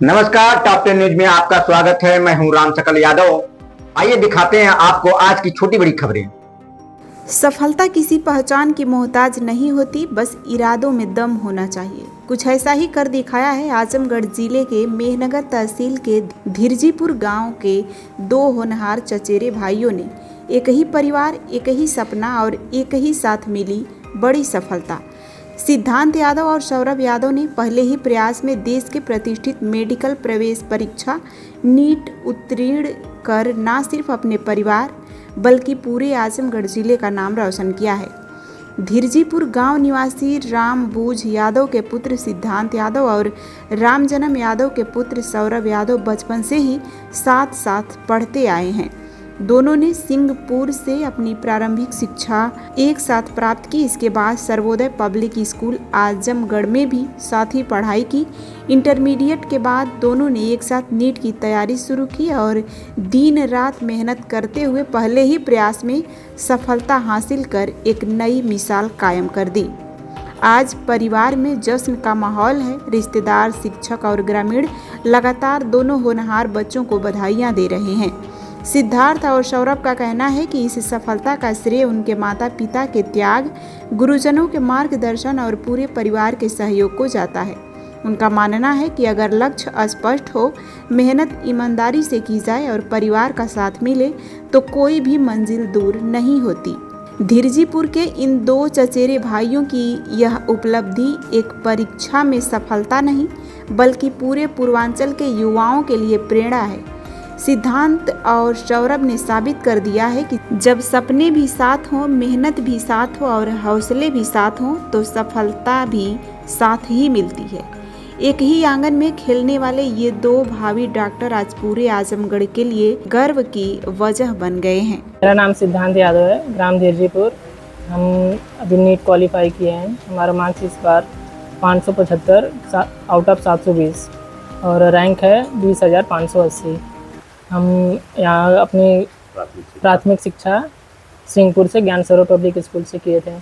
नमस्कार, top 10 news में आपका स्वागत है। मैं हूं राम सकल यादव। आइए दिखाते हैं आपको आज की छोटी बड़ी खबरें। सफलता किसी पहचान की मोहताज नहीं होती, बस इरादों में दम होना चाहिए। कुछ ऐसा ही कर दिखाया है आजमगढ़ जिले के मेहनगर तहसील के धीरजीपुर गांव के दो होनहार चचेरे भाइयों ने। एक ही परिवार, एक ही सपना और एक ही साथ मिली बड़ी सफलता। सिद्धांत यादव और सौरभ यादव ने पहले ही प्रयास में देश के प्रतिष्ठित मेडिकल प्रवेश परीक्षा नीट उत्तीर्ण कर न सिर्फ अपने परिवार बल्कि पूरे आजमगढ़ जिले का नाम रोशन किया है। धीरजीपुर गांव निवासी रामबूझ यादव के पुत्र सिद्धांत यादव और रामजन्म यादव के पुत्र सौरभ यादव बचपन से ही साथ साथ पढ़ते आए हैं। दोनों ने सिंहपुर से अपनी प्रारंभिक शिक्षा एक साथ प्राप्त की। इसके बाद सर्वोदय पब्लिक स्कूल आजमगढ़ में भी साथ ही पढ़ाई की। इंटरमीडिएट के बाद दोनों ने एक साथ नीट की तैयारी शुरू की और दिन रात मेहनत करते हुए पहले ही प्रयास में सफलता हासिल कर एक नई मिसाल कायम कर दी। आज परिवार में जश्न का माहौल है। रिश्तेदार, शिक्षक और ग्रामीण लगातार दोनों होनहार बच्चों को बधाइयां दे रहे हैं। सिद्धार्थ और सौरभ का कहना है कि इस सफलता का श्रेय उनके माता पिता के त्याग, गुरुजनों के मार्गदर्शन और पूरे परिवार के सहयोग को जाता है। उनका मानना है कि अगर लक्ष्य स्पष्ट हो, मेहनत ईमानदारी से की जाए और परिवार का साथ मिले तो कोई भी मंजिल दूर नहीं होती। धीरजीपुर के इन दो चचेरे भाइयों की यह उपलब्धि एक परीक्षा में सफलता नहीं बल्कि पूरे पूर्वांचल के युवाओं के लिए प्रेरणा है। सिद्धांत और सौरभ ने साबित कर दिया है कि जब सपने भी साथ हों, मेहनत भी साथ हो और हौसले भी साथ हों तो सफलता भी साथ ही मिलती है। एक ही आंगन में खेलने वाले ये दो भावी डॉक्टर आज पूरे आजमगढ़ के लिए गर्व की वजह बन गए हैं। मेरा नाम सिद्धांत यादव है, ग्राम धीरजीपुर। हम अभी नीट क्वालिफाई किए हैं। हमारा मार्क्स इस बार 575 आउट ऑफ 720 और रैंक है 20,580। हम यहाँ अपनी प्राथमिक शिक्षा सिंहपुर से ज्ञान सरोवर पब्लिक स्कूल से किए थे।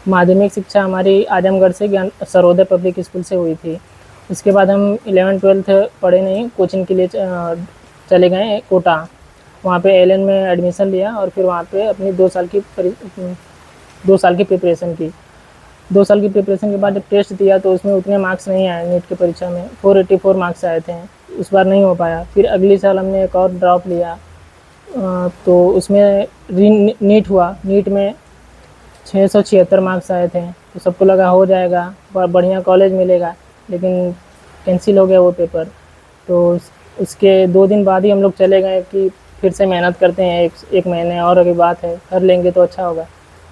माध्यमिक शिक्षा हमारी आजमगढ़ से ज्ञान सर्वोदय पब्लिक स्कूल से हुई थी। उसके बाद हम 11-12 पढ़े नहीं, कोचिंग के लिए चले गए कोटा। वहाँ पे एलएन में एडमिशन लिया और फिर वहाँ पे अपनी 2 साल की प्रिपरेशन की। 2 साल की प्रिपरेशन के बाद जब टेस्ट दिया तो उसमें उतने मार्क्स नहीं आए। नीट की परीक्षा में 484 मार्क्स आए थे, उस बार नहीं हो पाया। फिर अगले साल हमने एक और ड्रॉप लिया तो उसमें नीट हुआ। नीट में 676 मार्क्स आए थे तो सबको लगा हो जाएगा, बढ़िया कॉलेज मिलेगा, लेकिन कैंसिल हो गया वो पेपर। तो उसके 2 दिन बाद ही हम लोग चले गए कि फिर से मेहनत करते हैं, एक महीने और अभी बात है, कर लेंगे तो अच्छा होगा।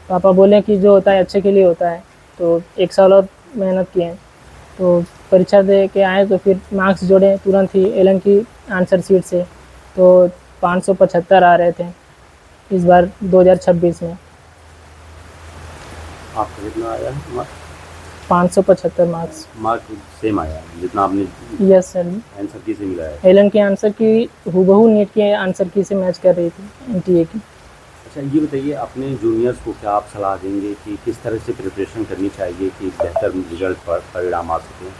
पापा बोले कि जो होता है अच्छे के लिए होता है, तो 1 साल और मेहनत किए। तो परीक्षा दे के आए तो फिर मार्क्स जोड़े तुरंत ही एलएन की आंसर शीट से, तो 575 आ रहे थे इस बार 2026 में। आपको कितना आया? 575 मार्क्स सेम आया जितना आपने? Yes sir. आंसर की से मिला है? एलएन की आंसर की हूबहू नीट की आंसर की से मैच कर रही थी, एनटीए की। अच्छा, ये बताइए अपने जूनियर्स को क्या आप सलाह देंगे कि किस तरह से प्रिपरेशन करनी चाहिए कि बेहतर रिजल्ट पर परिणाम आ सकें?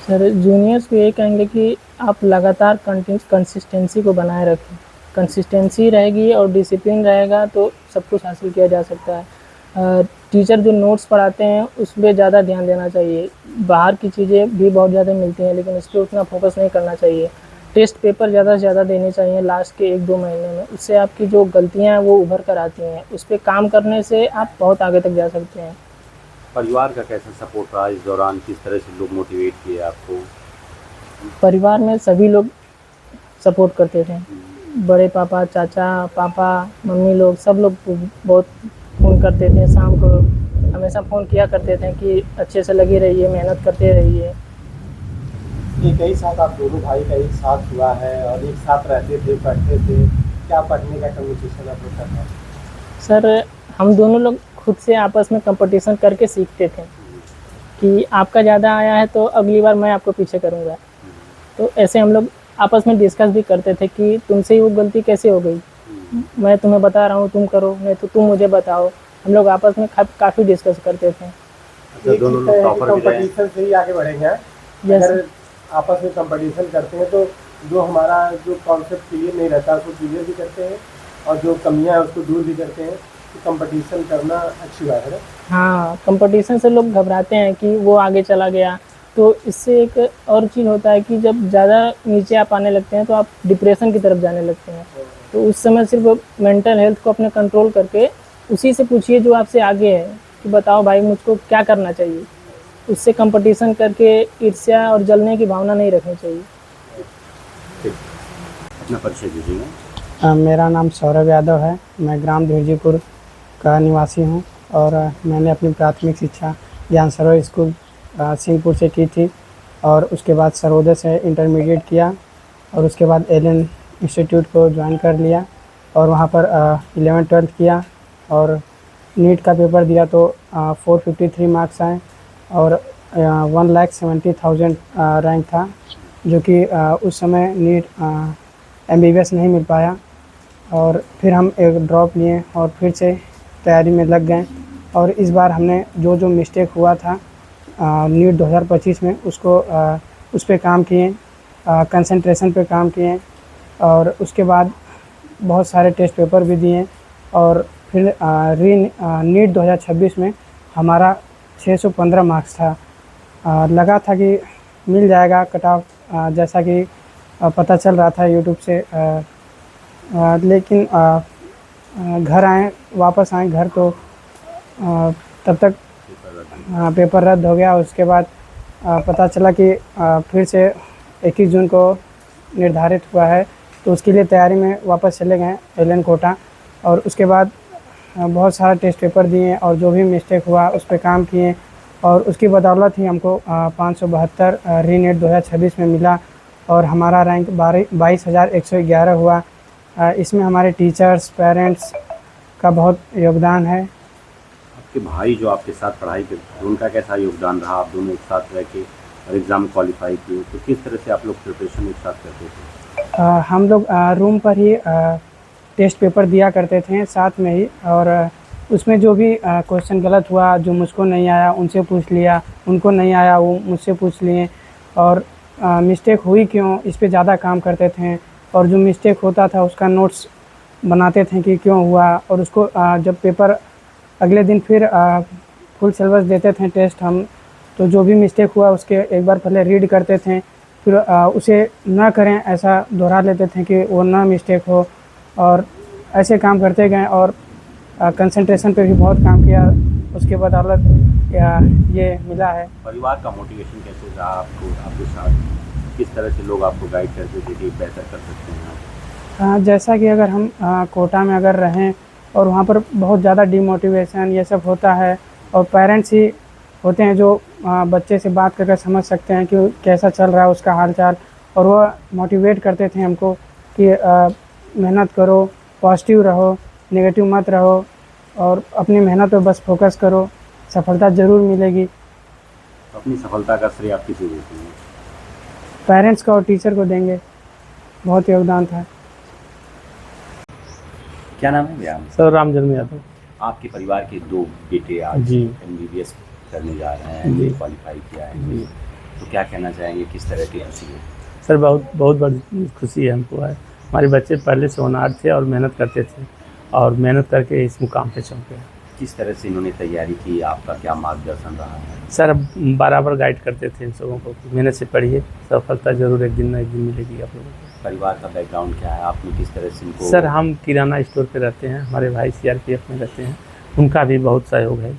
सर जूनियर्स को ये कहेंगे कि आप लगातार कंसिस्टेंसी को बनाए रखें। कंसिस्टेंसी रहेगी और डिसिप्लिन रहेगा तो सब कुछ हासिल किया जा सकता है। टीचर जो नोट्स पढ़ाते हैं उस पर ज़्यादा ध्यान देना चाहिए। बाहर की चीज़ें भी बहुत ज़्यादा मिलती हैं लेकिन उस पर उतना फोकस नहीं करना चाहिए। टेस्ट पेपर ज़्यादा से ज़्यादा देने चाहिए लास्ट के 1-2 महीने में। उससे आपकी जो गलतियाँ हैं वो उभर कर आती हैं। उस पर काम करने से आप बहुत आगे तक जा सकते हैं। परिवार का कैसा सपोर्ट रहा इस दौरान? किस तरह से लोग मोटिवेट किए आपको? परिवार में सभी लोग सपोर्ट करते थे। बड़े पापा, चाचा, पापा, मम्मी लोग, सब लोग बहुत फ़ोन करते थे। शाम को हमेशा फ़ोन किया करते थे कि अच्छे से लगे रहिए, मेहनत करते रहिए। एक ही साथ आप दोनों भाई का एक साथ हुआ है और एक साथ रहते थे, पढ़ते थे, क्या पढ़ने का कम्युनिकेशन आप लोग करते हैं? सर हम दोनों लोग खुद से आपस में कंपटीशन करके सीखते थे कि आपका ज़्यादा आया है तो अगली बार मैं आपको पीछे करूँगा। तो ऐसे हम लोग आपस में डिस्कस भी करते थे कि तुमसे ही वो गलती कैसे हो गई, मैं तुम्हें बता रहा हूँ तुम करो, नहीं तो तुम मुझे बताओ। हम लोग आपस में काफ़ी डिस्कस करते थे। अच्छा, दोनों लोग टॉपर भी रहे? कंपटीशन से ही आगे बढ़ेंगे। यस। अगर आपस में कंपटीशन करते हैं, तो जो हमारा जो कॉन्सेप्ट क्लियर नहीं रहता उसको क्लियर भी करते हैं और जो कमियां हैं उसको दूर भी करते हैं। तो कंपटीशन करना अच्छी बात है ना। हाँ, कंपटीशन से लोग घबराते हैं कि वो आगे चला गया, तो इससे एक और चीज़ होता है कि जब ज़्यादा नीचे आप आने लगते हैं तो आप डिप्रेशन की तरफ जाने लगते हैं। तो उस समय सिर्फ मेंटल हेल्थ को अपने कंट्रोल करके उसी से पूछिए जो आपसे आगे है कि बताओ भाई मुझको क्या करना चाहिए। उससे कंपटीशन करके ईर्ष्या और जलने की भावना नहीं रखनी चाहिए। अपना परिचय दीजिएगा। मेरा नाम सौरभ यादव है। मैं ग्राम धीरजीपुर का निवासी हूँ और मैंने अपनी प्राथमिक शिक्षा ज्ञान सरोवर स्कूल सिंहपुर से की थी और उसके बाद सर्वोदय से इंटरमीडिएट किया और उसके बाद एलन इंस्टीट्यूट को ज्वाइन कर लिया और वहाँ पर 11th-12th किया और नीट का पेपर दिया तो 453 मार्क्स आए और 1,70,000 रैंक था, जो कि उस समय नीट MBBS नहीं मिल पाया। और फिर हम एक ड्रॉप लिए और फिर से तैयारी में लग गए और इस बार हमने जो जो मिस्टेक हुआ था नीट 2025 में उसको उस पर काम किए, कंसंट्रेशन पे काम किए और उसके बाद बहुत सारे टेस्ट पेपर भी दिए और फिर नीट 2026 में हमारा 615 मार्क्स था। लगा था कि मिल जाएगा कट ऑफ, जैसा कि पता चल रहा था यूट्यूब से, लेकिन घर आए, वापस आए घर तो तब तक पेपर रद्द हो गया। उसके बाद पता चला कि फिर से 21 जून को निर्धारित हुआ है, तो उसके लिए तैयारी में वापस चले गए एलन कोटा और उसके बाद बहुत सारा टेस्ट पेपर दिए और जो भी मिस्टेक हुआ उस पर काम किए और उसकी बदौलत ही हमको 572 रीनेट 2026 में मिला और हमारा रैंक 22,111 हुआ। इसमें हमारे टीचर्स, पेरेंट्स का बहुत योगदान है। आपके भाई जो आपके साथ पढ़ाई करते उनका कैसा योगदान रहा? आप दोनों एक साथ रह के और एग्ज़ाम क्वालिफाई किए, तो किस तरह से आप लोग प्रिपरेशन एक साथ करते थे? हम लोग रूम पर ही टेस्ट पेपर दिया करते थे साथ में ही और उसमें जो भी क्वेश्चन गलत हुआ, जो मुझको नहीं आया उनसे पूछ लिया, उनको नहीं आया वो मुझसे पूछ लिए और मिस्टेक हुई क्यों इस पे ज़्यादा काम करते थे और जो मिस्टेक होता था उसका नोट्स बनाते थे कि क्यों हुआ और उसको जब पेपर अगले दिन फिर फुल सिलेबस देते थे टेस्ट हम, तो जो भी मिस्टेक हुआ उसके एक बार पहले रीड करते थे, फिर उसे ना करें ऐसा दोहरा लेते थे कि वो ना मिस्टेक हो और ऐसे काम करते गए और कंसंट्रेशन पे भी बहुत काम किया। उसके बदौलत ये मिला है। परिवार का मोटिवेशन कैसे रहा आपको, आपके साथ किस तरह से लोग आपको गाइड करते थे कि बेहतर कर सकते हैं आप? जैसा कि अगर हम कोटा में अगर रहें और वहाँ पर बहुत ज़्यादा डिमोटिवेशन ये सब होता है और पेरेंट्स ही होते हैं जो बच्चे से बात करके समझ सकते हैं कि कैसा चल रहा है उसका हालचाल और वो मोटिवेट करते थे हमको कि मेहनत करो, पॉजिटिव रहो, नेगेटिव मत रहो और अपनी मेहनत पे बस फोकस करो, सफलता ज़रूर मिलेगी। तो अपनी सफलता का श्रेय आप किसे देते हैं? पेरेंट्स को और टीचर को देंगे, बहुत योगदान था। क्या नाम है भैया? सर रामजन्म यादव। आपके परिवार के दो बेटे आज जी। MBBS करने जा रहे हैं, जी। क्वालिफाई किया है, तो क्या कहना चाहेंगे, किस तरह की खुशी है? सर बहुत बड़ी खुशी है हमको है। हमारे बच्चे पहले से होनहार थे और मेहनत करते थे और मेहनत करके इस मुकाम पे पहुँचे। किस तरह से इन्होंने तैयारी की, आपका क्या मार्गदर्शन रहा है? सर बराबर गाइड करते थे इन सबों को, मेहनत से पढ़िए, सफलता जरूर एक दिन न एक दिन मिलेगी आप लोगों को। परिवार का बैकग्राउंड क्या है, आपने किस तरह से इनको? सर हम किराना स्टोर पे रहते हैं, हमारे भाई CRPF में रहते हैं, उनका भी बहुत सहयोग है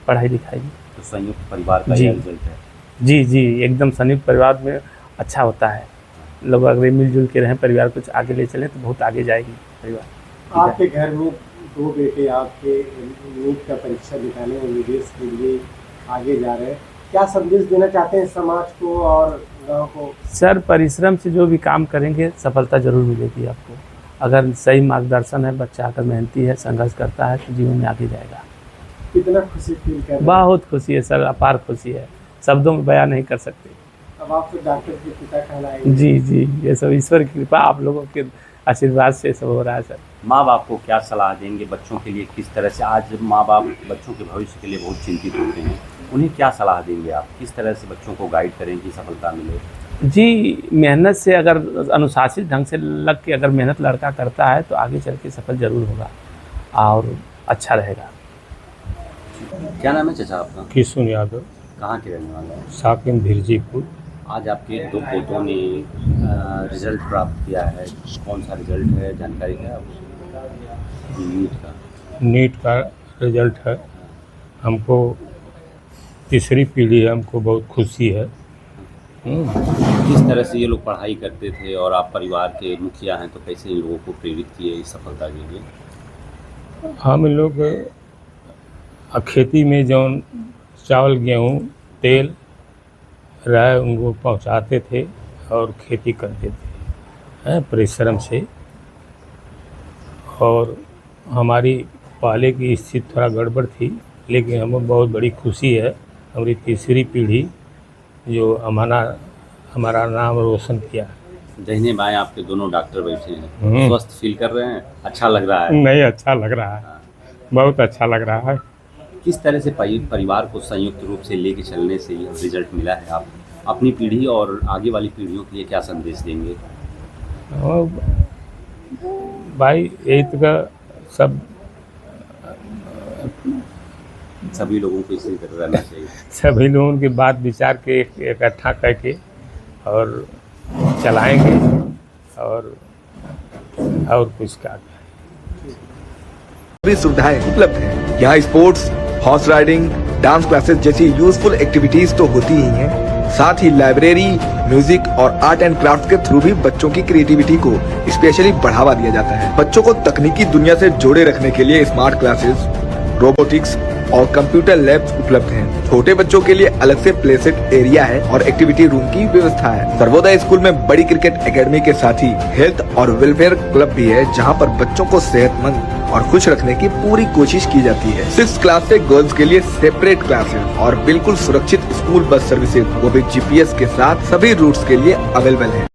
पढ़ाई लिखाई में। तो संयुक्त परिवार का जी। यह रिजल्ट है। जी एकदम संयुक्त परिवार में अच्छा होता है। लोग अगर मिलजुल के रहें, परिवार कुछ आगे ले चलें तो बहुत आगे जाएगी परिवार। आपके घर में दो बेटे आपके नीट का परीक्षा निकाले MBBS के लिए आगे जा रहे हैं, क्या संदेश देना चाहते हैं समाज को और गांव को? सर परिश्रम से जो भी काम करेंगे सफलता जरूर मिलेगी आपको। अगर सही मार्गदर्शन है, बच्चा अगर मेहनती है, संघर्ष करता है तो जीवन में आगे जाएगा। कितना खुशी फील कर रहे हैं? बहुत खुशी है सर, अपार खुशी है, शब्दों में बयान नहीं कर सकते। अब आप तो डॉक्टर के पिता कहलाएंगे। जी ये सब ईश्वर की कृपा, आप लोगों के आशीर्वाद से सब हो रहा है सर। माँ बाप को क्या सलाह देंगे बच्चों के लिए? किस तरह से आज माँ बाप बच्चों के भविष्य के लिए बहुत चिंतित होते हैं, उन्हें क्या सलाह देंगे आप? किस तरह से बच्चों को गाइड करें कि सफलता मिले? जी, मेहनत से अगर अनुशासित ढंग से लग के अगर मेहनत लड़का करता है तो आगे चल के सफल ज़रूर होगा और अच्छा रहेगा। क्या नाम है चाचा आपका? किशुन यादव, कहाँ के रहने वाले हैं? साकिन धिरजीपुर। आज आपके दो पोतों ने रिजल्ट प्राप्त किया है, कौन सा रिजल्ट है, जानकारी है आपको? नीट का। नीट का रिजल्ट है। हमको तीसरी पीढ़ी है, हमको बहुत खुशी है। किस तरह से ये लोग पढ़ाई करते थे और आप परिवार के मुखिया हैं तो कैसे इन लोगों को प्रेरित किए इस सफलता के लिए? हम लोग खेती में जौन चावल गेहूँ तेल राय उनको पहुंचाते थे और खेती करते थे परिश्रम से। और हमारी पहले की स्थिति थोड़ा गड़बड़ थी, लेकिन हमें बहुत बड़ी खुशी है हमारी तीसरी पीढ़ी जो हमारा नाम रोशन किया। दाहिने बाएं आपके दोनों डॉक्टर बैठे हैं, स्वस्थ फील कर रहे हैं? अच्छा लग रहा है? नहीं, अच्छा लग रहा है, बहुत अच्छा लग रहा है। किस तरह से परिवार को संयुक्त रूप से लेके चलने से यह रिजल्ट मिला है? आप अपनी पीढ़ी और आगे वाली पीढ़ियों के लिए क्या संदेश देंगे? और भाई यही तो सभी लोगों को इसी तरह रहना चाहिए। सभी लोगों की बात विचार के इकट्ठा करके और चलाएंगे और कुछ क्या सभी सुविधाएं उपलब्ध हैं। यहाँ sports, horse riding, dance classes जैसी यूजफुल एक्टिविटीज तो होती ही हैं, साथ ही लाइब्रेरी, म्यूजिक और आर्ट एंड क्राफ्ट के थ्रू भी बच्चों की क्रिएटिविटी को स्पेशली बढ़ावा दिया जाता है। बच्चों को तकनीकी दुनिया से जोड़े रखने के लिए स्मार्ट क्लासेस, रोबोटिक्स और कंप्यूटर लैब्स उपलब्ध हैं। छोटे बच्चों के लिए अलग से प्ले सेट एरिया है और एक्टिविटी रूम की व्यवस्था है। सर्वोदय स्कूल में बड़ी क्रिकेट एकेडमी के साथ ही हेल्थ और वेलफेयर क्लब भी है, जहां पर बच्चों को सेहतमंद और खुश रखने की पूरी कोशिश की जाती है। 6th क्लास से गर्ल्स के लिए सेपरेट क्लासेस और बिल्कुल सुरक्षित स्कूल बस सर्विसेज, वो भी GPS के साथ सभी रूट्स के लिए अवेलेबल है।